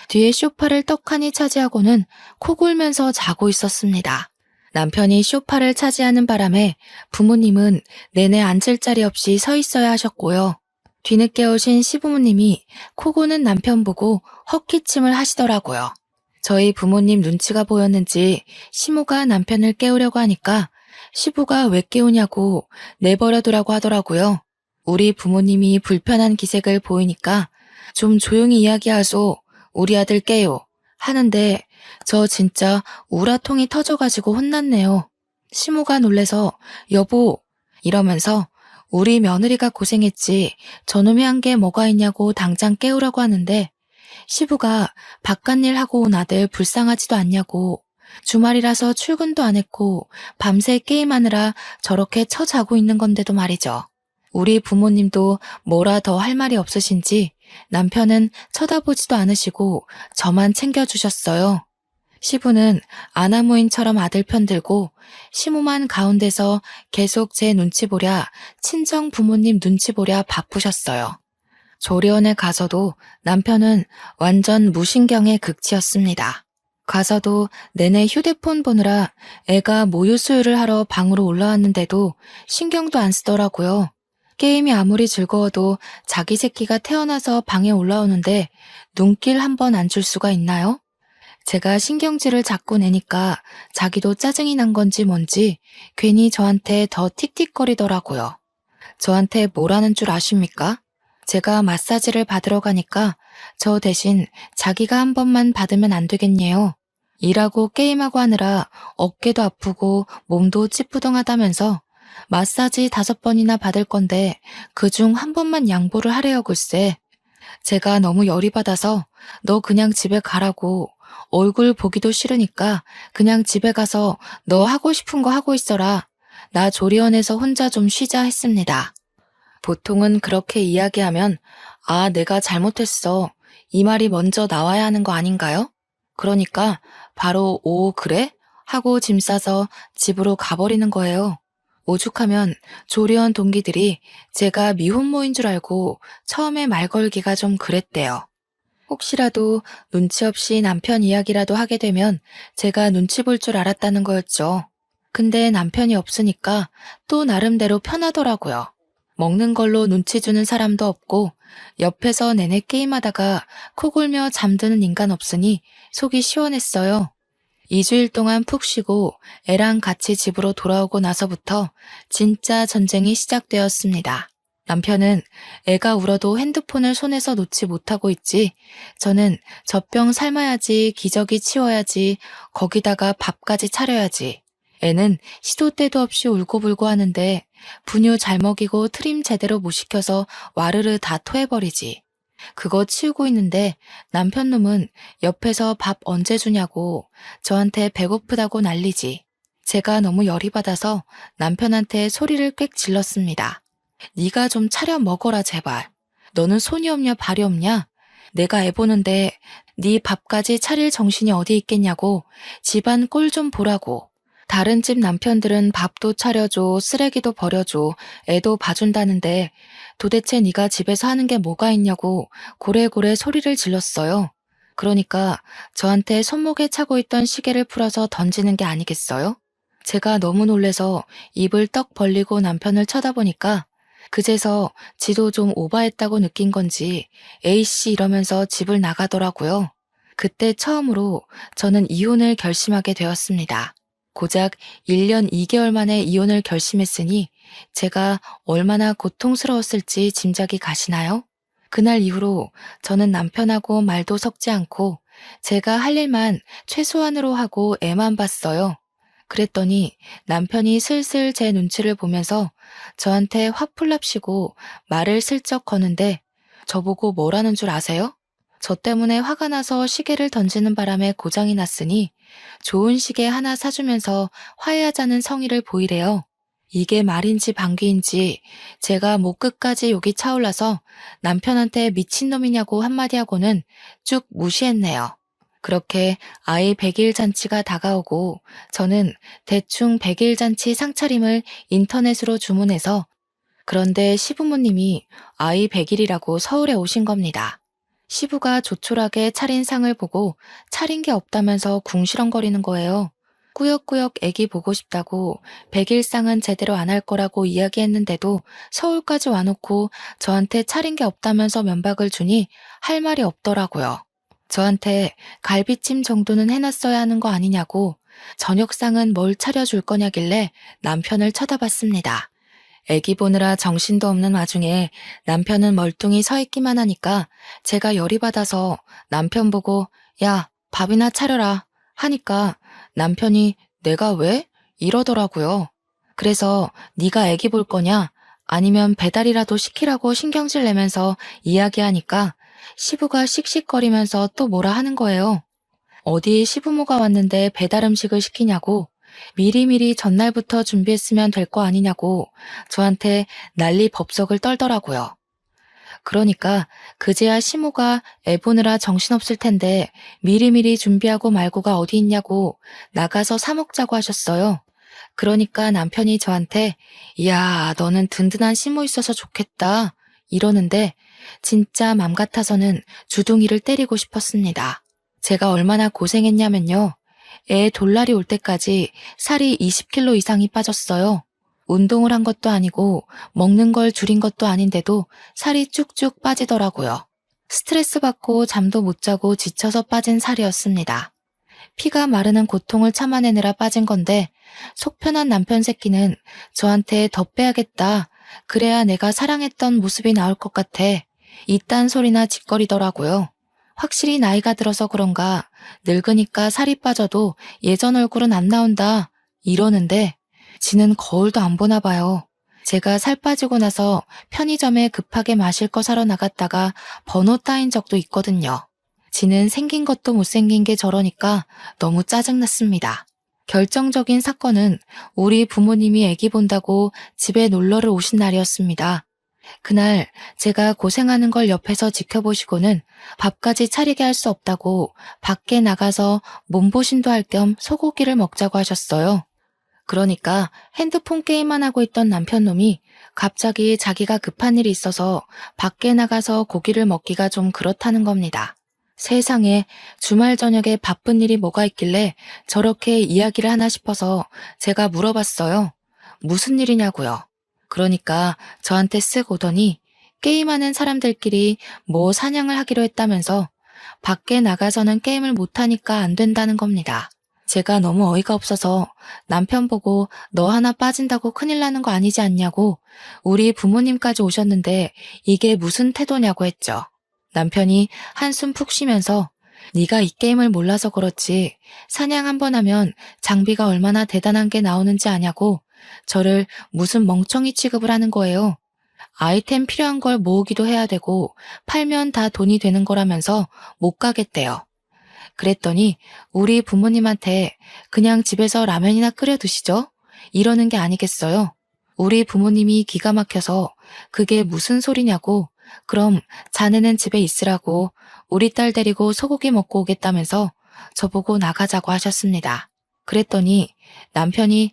뒤에 소파를 떡하니 차지하고는 코 골면서 자고 있었습니다. 남편이 소파를 차지하는 바람에 부모님은 내내 앉을 자리 없이 서 있어야 하셨고요. 뒤늦게 오신 시부모님이 코 고는 남편 보고 헛기침을 하시더라고요. 저희 부모님 눈치가 보였는지 시모가 남편을 깨우려고 하니까 시부가 왜 깨우냐고 내버려두라고 하더라고요. 우리 부모님이 불편한 기색을 보이니까 좀 조용히 이야기하소. 우리 아들 깨요. 하는데 저 진짜 우라통이 터져가지고 혼났네요. 시모가 놀래서 여보 이러면서 우리 며느리가 고생했지 저놈이 한 게 뭐가 있냐고 당장 깨우라고 하는데 시부가 바깥일 하고 온 아들 불쌍하지도 않냐고 주말이라서 출근도 안 했고 밤새 게임하느라 저렇게 처자고 있는 건데도 말이죠. 우리 부모님도 뭐라 더 할 말이 없으신지 남편은 쳐다보지도 않으시고 저만 챙겨주셨어요. 시부는 아나무인처럼 아들 편들고 시모만 가운데서 계속 제 눈치 보랴 친정 부모님 눈치 보랴 바쁘셨어요. 조리원에 가서도 남편은 완전 무신경의 극치였습니다. 가서도 내내 휴대폰 보느라 애가 모유 수유를 하러 방으로 올라왔는데도 신경도 안 쓰더라고요. 게임이 아무리 즐거워도 자기 새끼가 태어나서 방에 올라오는데 눈길 한 번 안 줄 수가 있나요? 제가 신경질을 자꾸 내니까 자기도 짜증이 난 건지 뭔지 괜히 저한테 더 틱틱거리더라고요. 저한테 뭐라는 줄 아십니까? 제가 마사지를 받으러 가니까 저 대신 자기가 한 번만 받으면 안 되겠네요. 일하고 게임하고 하느라 어깨도 아프고 몸도 찌뿌둥하다면서 마사지 5번이나 받을 건데 그중 한 번만 양보를 하래요 글쎄. 제가 너무 열이 받아서 너 그냥 집에 가라고 얼굴 보기도 싫으니까 그냥 집에 가서 너 하고 싶은 거 하고 있어라. 나 조리원에서 혼자 좀 쉬자 했습니다. 보통은 그렇게 이야기하면 아, 내가 잘못했어. 이 말이 먼저 나와야 하는 거 아닌가요? 그러니까 바로 오, 그래? 하고 짐 싸서 집으로 가버리는 거예요. 오죽하면 조리원 동기들이 제가 미혼모인 줄 알고 처음에 말 걸기가 좀 그랬대요. 혹시라도 눈치 없이 남편 이야기라도 하게 되면 제가 눈치 볼 줄 알았다는 거였죠. 근데 남편이 없으니까 또 나름대로 편하더라고요. 먹는 걸로 눈치 주는 사람도 없고 옆에서 내내 게임하다가 코 골며 잠드는 인간 없으니 속이 시원했어요. 2주일 동안 푹 쉬고 애랑 같이 집으로 돌아오고 나서부터 진짜 전쟁이 시작되었습니다. 남편은 애가 울어도 핸드폰을 손에서 놓지 못하고 있지, 저는 젖병 삶아야지, 기저귀 치워야지, 거기다가 밥까지 차려야지. 애는 시도 때도 없이 울고불고 하는데 분유 잘 먹이고 트림 제대로 못 시켜서 와르르 다 토해버리지. 그거 치우고 있는데 남편 놈은 옆에서 밥 언제 주냐고 저한테 배고프다고 난리지. 제가 너무 열이 받아서 남편한테 소리를 꽥 질렀습니다. 네가 좀 차려 먹어라 제발. 너는 손이 없냐 발이 없냐? 내가 애 보는데 네 밥까지 차릴 정신이 어디 있겠냐고. 집안 꼴 좀 보라고. 다른 집 남편들은 밥도 차려줘, 쓰레기도 버려줘, 애도 봐준다는데 도대체 네가 집에서 하는 게 뭐가 있냐고 고래고래 소리를 질렀어요. 그러니까 저한테 손목에 차고 있던 시계를 풀어서 던지는 게 아니겠어요? 제가 너무 놀래서 입을 떡 벌리고 남편을 쳐다보니까 그제서 지도 좀 오바했다고 느낀 건지 A씨 이러면서 집을 나가더라고요. 그때 처음으로 저는 이혼을 결심하게 되었습니다. 고작 1년 2개월 만에 이혼을 결심했으니 제가 얼마나 고통스러웠을지 짐작이 가시나요? 그날 이후로 저는 남편하고 말도 섞지 않고 제가 할 일만 최소한으로 하고 애만 봤어요. 그랬더니 남편이 슬슬 제 눈치를 보면서 저한테 화풀납시고 말을 슬쩍 거는데 저보고 뭐라는 줄 아세요? 저 때문에 화가 나서 시계를 던지는 바람에 고장이 났으니 좋은 시계 하나 사주면서 화해하자는 성의를 보이래요. 이게 말인지 방귀인지 제가 목 끝까지 욕이 차올라서 남편한테 미친놈이냐고 한마디 하고는 쭉 무시했네요. 그렇게 아이 100일 잔치가 다가오고 저는 대충 100일 잔치 상차림을 인터넷으로 주문해서 그런데 시부모님이 아이 100일이라고 서울에 오신 겁니다. 시부가 조촐하게 차린 상을 보고 차린 게 없다면서 궁시렁거리는 거예요. 꾸역꾸역 애기 보고 싶다고 100일상은 제대로 안 할 거라고 이야기했는데도 서울까지 와놓고 저한테 차린 게 없다면서 면박을 주니 할 말이 없더라고요. 저한테 갈비찜 정도는 해놨어야 하는 거 아니냐고 저녁상은 뭘 차려줄 거냐길래 남편을 쳐다봤습니다. 애기 보느라 정신도 없는 와중에 남편은 멀뚱히 서 있기만 하니까 제가 열이 받아서 남편 보고 야, 밥이나 차려라 하니까 남편이 내가 왜? 이러더라고요. 그래서 네가 애기 볼 거냐? 아니면 배달이라도 시키라고 신경질 내면서 이야기하니까 시부가 씩씩거리면서 또 뭐라 하는 거예요. 어디 시부모가 왔는데 배달 음식을 시키냐고 미리미리 전날부터 준비했으면 될 거 아니냐고 저한테 난리 법석을 떨더라고요. 그러니까 그제야 시모가 애 보느라 정신없을 텐데 미리미리 준비하고 말고가 어디 있냐고 나가서 사 먹자고 하셨어요. 그러니까 남편이 저한테 야, 너는 든든한 시모 있어서 좋겠다 이러는데 진짜 맘 같아서는 주둥이를 때리고 싶었습니다. 제가 얼마나 고생했냐면요. 애 돌날이 올 때까지 살이 20kg 이상이 빠졌어요. 운동을 한 것도 아니고 먹는 걸 줄인 것도 아닌데도 살이 쭉쭉 빠지더라고요. 스트레스 받고 잠도 못 자고 지쳐서 빠진 살이었습니다. 피가 마르는 고통을 참아내느라 빠진 건데 속 편한 남편 새끼는 저한테 더 빼야겠다. 그래야 내가 사랑했던 모습이 나올 것 같아. 이딴 소리나 짓거리더라고요. 확실히 나이가 들어서 그런가 늙으니까 살이 빠져도 예전 얼굴은 안 나온다. 이러는데 지는 거울도 안 보나 봐요. 제가 살 빠지고 나서 편의점에 급하게 마실 거 사러 나갔다가 번호 따인 적도 있거든요. 지는 생긴 것도 못생긴 게 저러니까 너무 짜증났습니다. 결정적인 사건은 우리 부모님이 아기 본다고 집에 놀러를 오신 날이었습니다. 그날 제가 고생하는 걸 옆에서 지켜보시고는 밥까지 차리게 할 수 없다고 밖에 나가서 몸보신도 할 겸 소고기를 먹자고 하셨어요. 그러니까 핸드폰 게임만 하고 있던 남편놈이 갑자기 자기가 급한 일이 있어서 밖에 나가서 고기를 먹기가 좀 그렇다는 겁니다. 세상에 주말 저녁에 바쁜 일이 뭐가 있길래 저렇게 이야기를 하나 싶어서 제가 물어봤어요. 무슨 일이냐고요. 그러니까 저한테 쓱 오더니 게임하는 사람들끼리 뭐 사냥을 하기로 했다면서 밖에 나가서는 게임을 못하니까 안 된다는 겁니다. 제가 너무 어이가 없어서 남편 보고 너 하나 빠진다고 큰일 나는 거 아니지 않냐고 우리 부모님까지 오셨는데 이게 무슨 태도냐고 했죠. 남편이 한숨 푹 쉬면서 네가 이 게임을 몰라서 그렇지 사냥 한 번 하면 장비가 얼마나 대단한 게 나오는지 아냐고 저를 무슨 멍청이 취급을 하는 거예요. 아이템 필요한 걸 모으기도 해야 되고 팔면 다 돈이 되는 거라면서 못 가겠대요. 그랬더니 우리 부모님한테 그냥 집에서 라면이나 끓여 드시죠? 이러는 게 아니겠어요. 우리 부모님이 기가 막혀서 그게 무슨 소리냐고 그럼 자네는 집에 있으라고 우리 딸 데리고 소고기 먹고 오겠다면서 저보고 나가자고 하셨습니다. 그랬더니 남편이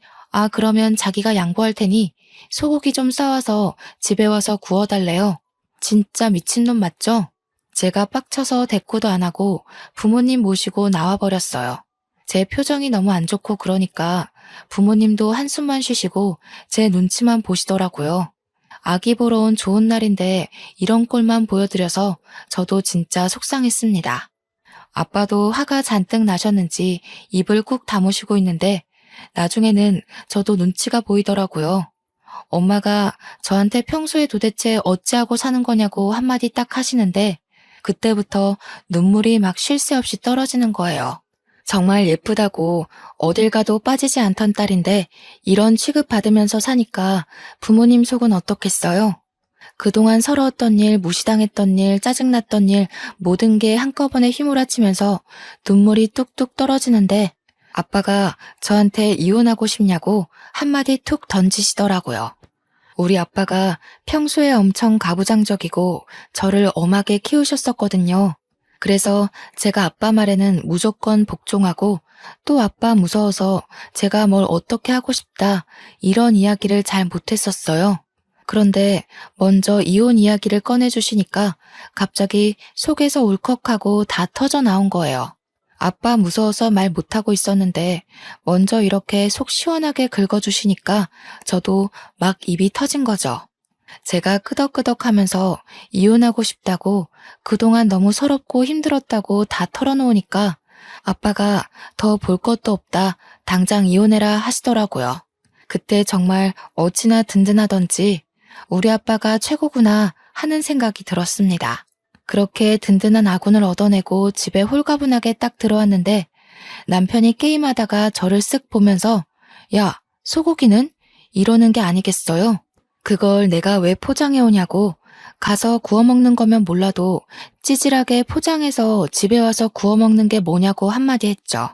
그러면 자기가 양보할 테니 소고기 좀 싸와서 집에 와서 구워달래요. 진짜 미친놈 맞죠? 제가 빡쳐서 대꾸도 안 하고 부모님 모시고 나와버렸어요. 제 표정이 너무 안 좋고 그러니까 부모님도 한숨만 쉬시고 제 눈치만 보시더라고요. 아기 보러 온 좋은 날인데 이런 꼴만 보여드려서 저도 진짜 속상했습니다. 아빠도 화가 잔뜩 나셨는지 입을 꾹 다무시고 있는데 나중에는 저도 눈치가 보이더라고요. 엄마가 저한테 평소에 도대체 어찌하고 사는 거냐고 한마디 딱 하시는데 그때부터 눈물이 막 쉴 새 없이 떨어지는 거예요. 정말 예쁘다고 어딜 가도 빠지지 않던 딸인데 이런 취급받으면서 사니까 부모님 속은 어떻겠어요? 그동안 서러웠던 일, 무시당했던 일, 짜증났던 일 모든 게 한꺼번에 휘몰아치면서 눈물이 뚝뚝 떨어지는데 아빠가 저한테 이혼하고 싶냐고 한마디 툭 던지시더라고요. 우리 아빠가 평소에 엄청 가부장적이고 저를 엄하게 키우셨었거든요. 그래서 제가 아빠 말에는 무조건 복종하고 또 아빠 무서워서 제가 뭘 어떻게 하고 싶다 이런 이야기를 잘 못했었어요. 그런데 먼저 이혼 이야기를 꺼내주시니까 갑자기 속에서 울컥하고 다 터져 나온 거예요. 아빠 무서워서 말 못하고 있었는데 먼저 이렇게 속 시원하게 긁어주시니까 저도 막 입이 터진 거죠. 제가 끄덕끄덕하면서 이혼하고 싶다고 그동안 너무 서럽고 힘들었다고 다 털어놓으니까 아빠가 더 볼 것도 없다 당장 이혼해라 하시더라고요. 그때 정말 어찌나 든든하던지 우리 아빠가 최고구나 하는 생각이 들었습니다. 그렇게 든든한 아군을 얻어내고 집에 홀가분하게 딱 들어왔는데 남편이 게임하다가 저를 쓱 보면서 야, 소고기는? 이러는 게 아니겠어요? 그걸 내가 왜 포장해 오냐고 가서 구워 먹는 거면 몰라도 찌질하게 포장해서 집에 와서 구워 먹는 게 뭐냐고 한마디 했죠.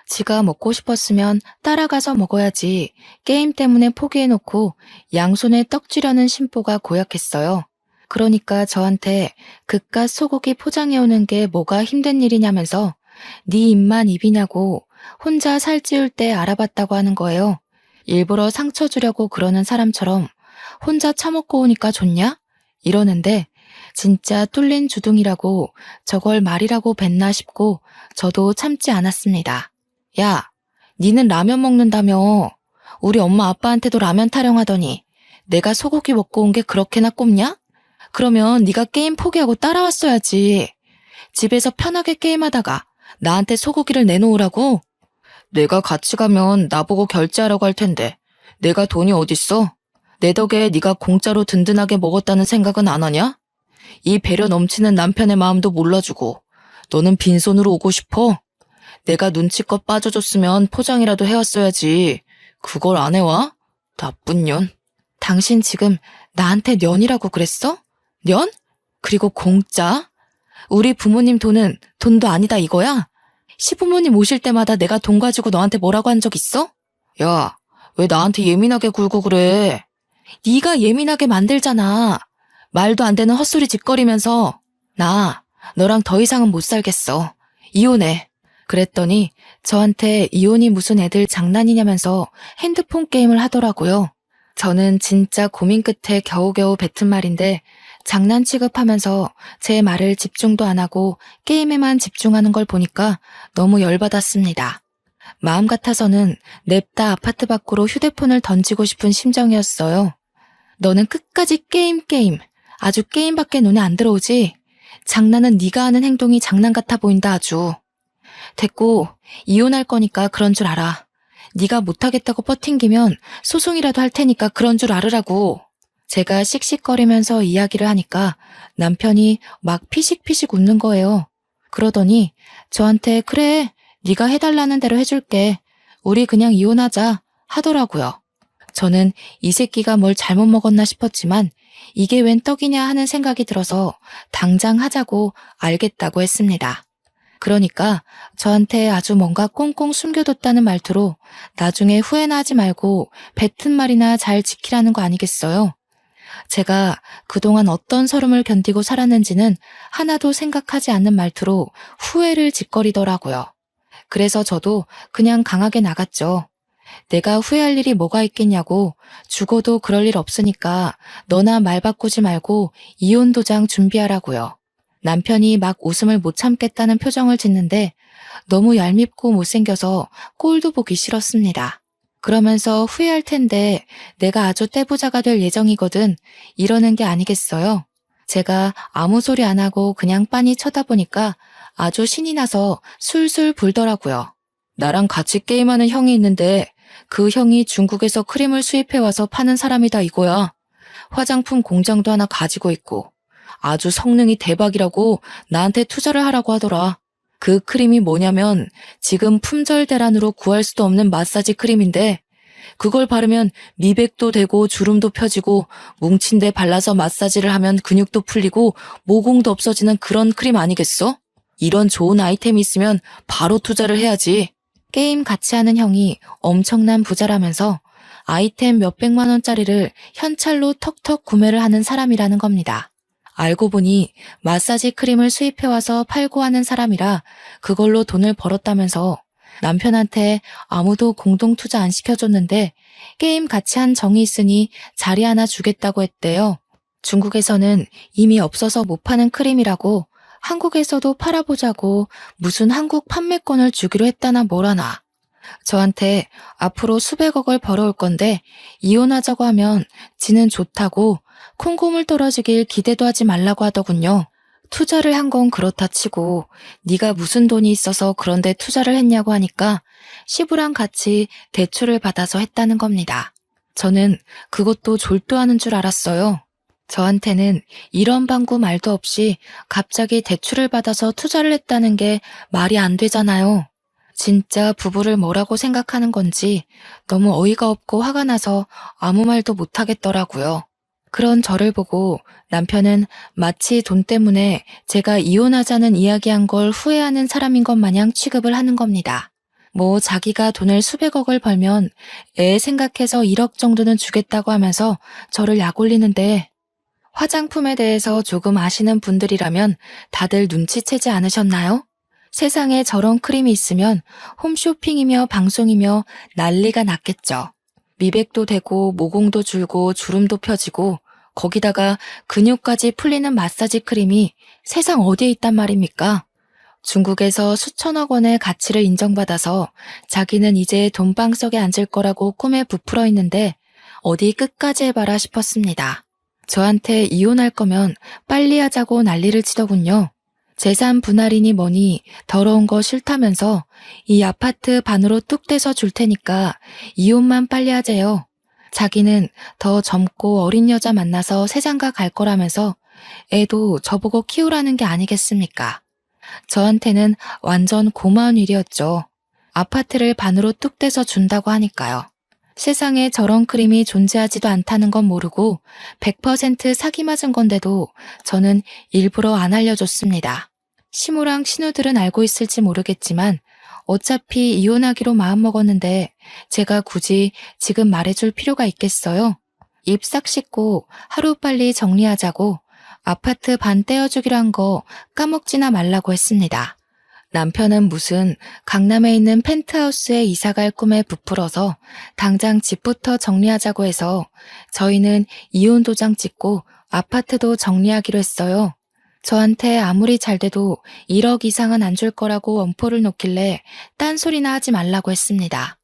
지가 먹고 싶었으면 따라가서 먹어야지 게임 때문에 포기해놓고 양손에 떡 쥐려는 심보가 고약했어요. 그러니까 저한테 그깟 소고기 포장해오는 게 뭐가 힘든 일이냐면서 네 입만 입이냐고 혼자 살찌울 때 알아봤다고 하는 거예요. 일부러 상처 주려고 그러는 사람처럼 혼자 처먹고 오니까 좋냐? 이러는데 진짜 뚫린 주둥이라고 저걸 말이라고 뱉나 싶고 저도 참지 않았습니다. 야, 니는 라면 먹는다며. 우리 엄마 아빠한테도 라면 타령하더니 내가 소고기 먹고 온 게 그렇게나 꼽냐? 그러면 네가 게임 포기하고 따라왔어야지. 집에서 편하게 게임하다가 나한테 소고기를 내놓으라고? 내가 같이 가면 나보고 결제하라고 할 텐데 내가 돈이 어딨어? 내 덕에 네가 공짜로 든든하게 먹었다는 생각은 안 하냐? 이 배려 넘치는 남편의 마음도 몰라주고 너는 빈손으로 오고 싶어? 내가 눈치껏 빠져줬으면 포장이라도 해왔어야지. 그걸 안 해와? 나쁜 년. 당신 지금 나한테 년이라고 그랬어? 년? 그리고 공짜? 우리 부모님 돈은 돈도 아니다 이거야? 시부모님 오실 때마다 내가 돈 가지고 너한테 뭐라고 한 적 있어? 야, 왜 나한테 예민하게 굴고 그래? 네가 예민하게 만들잖아. 말도 안 되는 헛소리 짓거리면서 나 너랑 더 이상은 못 살겠어. 이혼해. 그랬더니 저한테 이혼이 무슨 애들 장난이냐면서 핸드폰 게임을 하더라고요. 저는 진짜 고민 끝에 겨우겨우 뱉은 말인데 장난 취급하면서 제 말을 집중도 안 하고 게임에만 집중하는 걸 보니까 너무 열받았습니다. 마음 같아서는 냅다 아파트 밖으로 휴대폰을 던지고 싶은 심정이었어요. 너는 끝까지 게임. 아주 게임밖에 눈에 안 들어오지? 장난은 네가 하는 행동이 장난 같아 보인다 아주. 됐고 이혼할 거니까 그런 줄 알아. 네가 못하겠다고 버팅기면 소송이라도 할 테니까 그런 줄 알으라고. 제가 씩씩거리면서 이야기를 하니까 남편이 막 피식피식 웃는 거예요. 그러더니 저한테 그래 네가 해달라는 대로 해줄게. 우리 그냥 이혼하자 하더라고요. 저는 이 새끼가 뭘 잘못 먹었나 싶었지만 이게 웬 떡이냐 하는 생각이 들어서 당장 하자고 알겠다고 했습니다. 그러니까 저한테 아주 뭔가 꽁꽁 숨겨뒀다는 말투로 나중에 후회나 하지 말고 뱉은 말이나 잘 지키라는 거 아니겠어요? 제가 그동안 어떤 서름을 견디고 살았는지는 하나도 생각하지 않는 말투로 후회를 짓거리더라고요. 그래서 저도 그냥 강하게 나갔죠. 내가 후회할 일이 뭐가 있겠냐고. 죽어도 그럴 일 없으니까 너나 말 바꾸지 말고 이혼 도장 준비하라고요. 남편이 막 웃음을 못 참겠다는 표정을 짓는데 너무 얄밉고 못생겨서 꼴도 보기 싫었습니다. 그러면서 후회할 텐데 내가 아주 떼부자가 될 예정이거든 이러는 게 아니겠어요? 제가 아무 소리 안 하고 그냥 빤히 쳐다보니까 아주 신이 나서 술술 불더라고요. 나랑 같이 게임하는 형이 있는데 그 형이 중국에서 크림을 수입해와서 파는 사람이다 이거야. 화장품 공장도 하나 가지고 있고 아주 성능이 대박이라고 나한테 투자를 하라고 하더라. 그 크림이 뭐냐면 지금 품절 대란으로 구할 수도 없는 마사지 크림인데 그걸 바르면 미백도 되고 주름도 펴지고 뭉친 데 발라서 마사지를 하면 근육도 풀리고 모공도 없어지는 그런 크림 아니겠어? 이런 좋은 아이템이 있으면 바로 투자를 해야지. 게임 같이 하는 형이 엄청난 부자라면서 아이템 몇백만 원짜리를 현찰로 턱턱 구매를 하는 사람이라는 겁니다. 알고 보니 마사지 크림을 수입해와서 팔고 하는 사람이라 그걸로 돈을 벌었다면서 남편한테 아무도 공동 투자 안 시켜줬는데 게임 같이 한 정이 있으니 자리 하나 주겠다고 했대요. 중국에서는 이미 없어서 못 파는 크림이라고 한국에서도 팔아보자고 무슨 한국 판매권을 주기로 했다나 뭐라나. 저한테 앞으로 수백억을 벌어올 건데 이혼하자고 하면 지는 좋다고 콩고물 떨어지길 기대도 하지 말라고 하더군요. 투자를 한 건 그렇다 치고 네가 무슨 돈이 있어서 그런데 투자를 했냐고 하니까 시부랑 같이 대출을 받아서 했다는 겁니다. 저는 그것도 졸도하는 줄 알았어요. 저한테는 이런 방구 말도 없이 갑자기 대출을 받아서 투자를 했다는 게 말이 안 되잖아요. 진짜 부부를 뭐라고 생각하는 건지 너무 어이가 없고 화가 나서 아무 말도 못 하겠더라고요. 그런 저를 보고 남편은 마치 돈 때문에 제가 이혼하자는 이야기한 걸 후회하는 사람인 것 마냥 취급을 하는 겁니다. 뭐 자기가 돈을 수백억을 벌면 애 생각해서 1억 정도는 주겠다고 하면서 저를 약올리는데 화장품에 대해서 조금 아시는 분들이라면 다들 눈치채지 않으셨나요? 세상에 저런 크림이 있으면 홈쇼핑이며 방송이며 난리가 났겠죠. 미백도 되고 모공도 줄고 주름도 펴지고 거기다가 근육까지 풀리는 마사지 크림이 세상 어디에 있단 말입니까? 중국에서 수천억 원의 가치를 인정받아서 자기는 이제 돈방석에 앉을 거라고 꿈에 부풀어 있는데 어디 끝까지 해봐라 싶었습니다. 저한테 이혼할 거면 빨리 하자고 난리를 치더군요. 재산 분할이니 뭐니 더러운 거 싫다면서 이 아파트 반으로 뚝 떼서 줄 테니까 이혼만 빨리 하재요. 자기는 더 젊고 어린 여자 만나서 세상가 갈 거라면서 애도 저보고 키우라는 게 아니겠습니까? 저한테는 완전 고마운 일이었죠. 아파트를 반으로 뚝 떼서 준다고 하니까요. 세상에 저런 크림이 존재하지도 않다는 건 모르고 100% 사기 맞은 건데도 저는 일부러 안 알려줬습니다. 시모랑 신우들은 알고 있을지 모르겠지만 어차피 이혼하기로 마음먹었는데 제가 굳이 지금 말해줄 필요가 있겠어요? 입 싹 씻고 하루빨리 정리하자고 아파트 반 떼어주기로 한 거 까먹지나 말라고 했습니다. 남편은 무슨 강남에 있는 펜트하우스에 이사갈 꿈에 부풀어서 당장 집부터 정리하자고 해서 저희는 이혼 도장 찍고 아파트도 정리하기로 했어요. 저한테 아무리 잘 돼도 1억 이상은 안 줄 거라고 원포를 놓길래 딴소리나 하지 말라고 했습니다.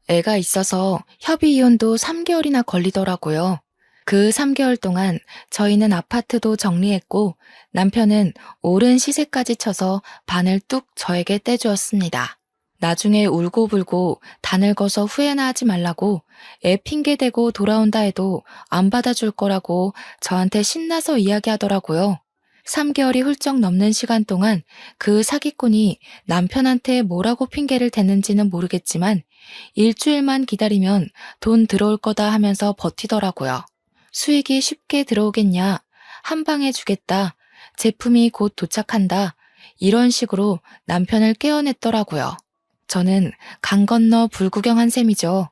애가 있어서 협의 이혼도 3개월이나 걸리더라고요. 그 3개월 동안 저희는 아파트도 정리했고 남편은 오른 시세까지 쳐서 반을 뚝 저에게 떼주었습니다. 나중에 울고불고 다 늙어서 후회나 하지 말라고 애 핑계대고 돌아온다 해도 안 받아줄 거라고 저한테 신나서 이야기하더라고요. 3개월이 훌쩍 넘는 시간 동안 그 사기꾼이 남편한테 뭐라고 핑계를 댔는지는 모르겠지만 일주일만 기다리면 돈 들어올 거다 하면서 버티더라고요. 수익이 쉽게 들어오겠냐, 한 방에 주겠다, 제품이 곧 도착한다, 이런 식으로 남편을 깨어냈더라고요. 저는 강 건너 불구경한 셈이죠.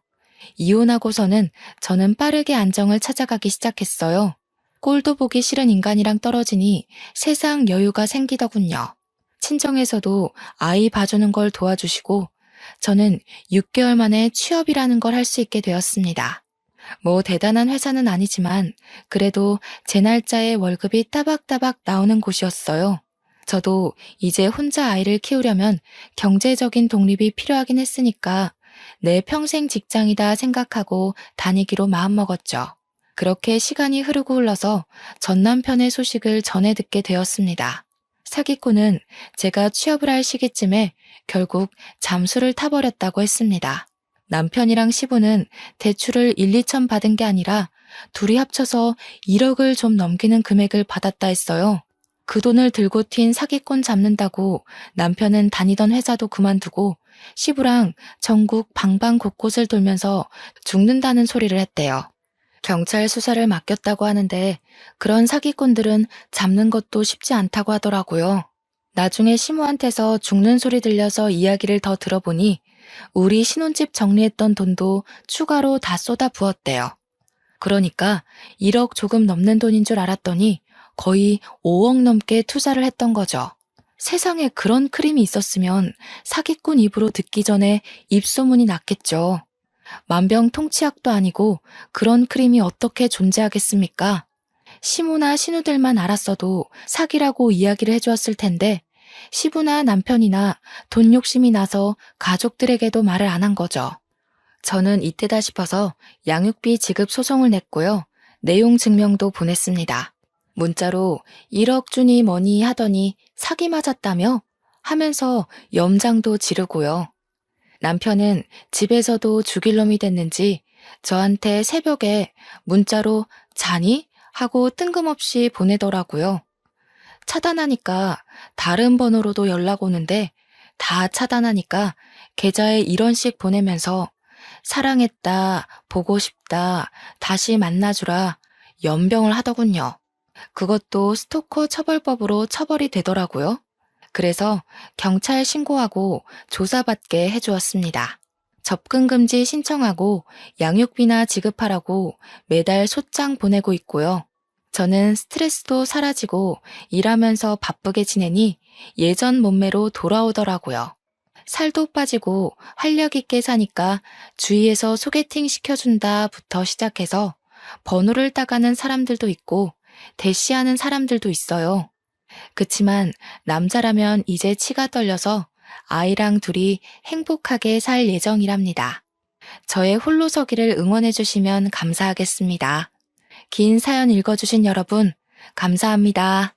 이혼하고서는 저는 빠르게 안정을 찾아가기 시작했어요. 꼴도 보기 싫은 인간이랑 떨어지니 세상 여유가 생기더군요. 친정에서도 아이 봐주는 걸 도와주시고 저는 6개월 만에 취업이라는 걸 할 수 있게 되었습니다. 뭐 대단한 회사는 아니지만 그래도 제 날짜에 월급이 따박따박 나오는 곳이었어요. 저도 이제 혼자 아이를 키우려면 경제적인 독립이 필요하긴 했으니까 내 평생 직장이다 생각하고 다니기로 마음먹었죠. 그렇게 시간이 흐르고 흘러서 전 남편의 소식을 전해 듣게 되었습니다. 사기꾼은 제가 취업을 할 시기쯤에 결국 잠수를 타버렸다고 했습니다. 남편이랑 시부는 대출을 1, 2천 받은 게 아니라 둘이 합쳐서 1억을 좀 넘기는 금액을 받았다 했어요. 그 돈을 들고 튄 사기꾼 잡는다고 남편은 다니던 회사도 그만두고 시부랑 전국 방방 곳곳을 돌면서 죽는다는 소리를 했대요. 경찰 수사를 맡겼다고 하는데 그런 사기꾼들은 잡는 것도 쉽지 않다고 하더라고요. 나중에 시모한테서 죽는 소리 들려서 이야기를 더 들어보니 우리 신혼집 정리했던 돈도 추가로 다 쏟아 부었대요. 그러니까 1억 조금 넘는 돈인 줄 알았더니 거의 5억 넘게 투자를 했던 거죠. 세상에 그런 크림이 있었으면 사기꾼 입으로 듣기 전에 입소문이 났겠죠. 만병통치약도 아니고 그런 크림이 어떻게 존재하겠습니까? 시모나 신우들만 알았어도 사기라고 이야기를 해주었을 텐데 시부나 남편이나 돈 욕심이 나서 가족들에게도 말을 안 한 거죠. 저는 이때다 싶어서 양육비 지급 소송을 냈고요. 내용 증명도 보냈습니다. 문자로 1억 주니 뭐니 하더니 사기 맞았다며? 하면서 염장도 지르고요. 남편은 집에서도 죽일 놈이 됐는지 저한테 새벽에 문자로 자니? 하고 뜬금없이 보내더라고요. 차단하니까 다른 번호로도 연락 오는데 다 차단하니까 계좌에 이런 식 보내면서 사랑했다, 보고 싶다, 다시 만나주라 연병을 하더군요. 그것도 스토커 처벌법으로 처벌이 되더라고요. 그래서 경찰 신고하고 조사받게 해주었습니다. 접근금지 신청하고 양육비나 지급하라고 매달 소장 보내고 있고요. 저는 스트레스도 사라지고 일하면서 바쁘게 지내니 예전 몸매로 돌아오더라고요. 살도 빠지고 활력 있게 사니까 주위에서 소개팅 시켜준다부터 시작해서 번호를 따가는 사람들도 있고 대시하는 사람들도 있어요. 그치만 남자라면 이제 치가 떨려서 아이랑 둘이 행복하게 살 예정이랍니다. 저의 홀로서기를 응원해주시면 감사하겠습니다. 긴 사연 읽어주신 여러분, 감사합니다.